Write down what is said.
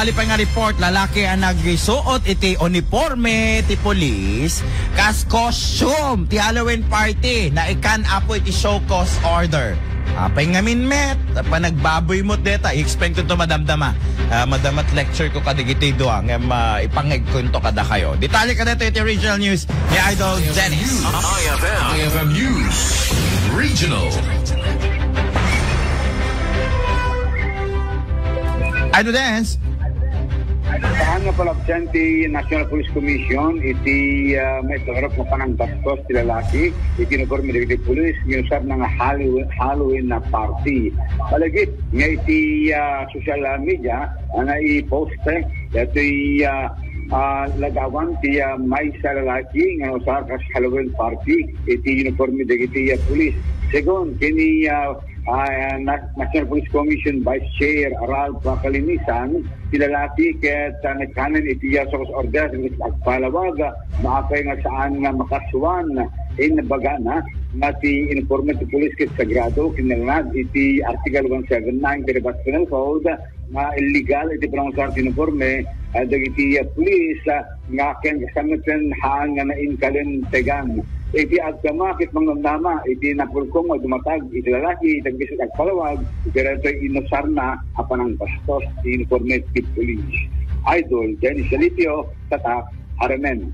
alipay nga report, lalaki ang nagsuot iti uniforme ti police kas costume ti Halloween party na ikan apo iti show cause order. Apay nga minmet, pa nagbaboy mo deta, i-explain ko ito madamdama. Madamat lecture ko kadigiti doang, ipangeg ko ito kada kayo. Detalye ka dito iti regional news ni Idol Dennis. IFM News Regional. Idol Dennis. Saan nga pala ti National Police Commission iti may tagarap na pananggastos ti lalaki iti uniforme di police minusab na nga Halloween na party. Palagit nga iti social media na i-post ito lagawan ti may sa lalaki nga usar kas Halloween party iti uniforme di police. Second, kini National Police Commission Vice Chair Aral Pakalinisan, silalati ket nagkanan iti Yasokos Order sa agpalawag, maapay nga saan nga makasuan in bagana nga ti informe ti police ket sagrado kinalnad iti Article 179 ti Revised Penal Code nga illegal iti pangusar ti uniforme dagiti police nga ken kasamitan haan nga nainkalen tegan. Iti agkama kit mangnamnama iti napulkong dumatag iti lalaki tagbisig agpalawag pero ito inusar na apanang bastos ti uniforme ti police. Idol Dennis Salipio, Tatak, Aramen.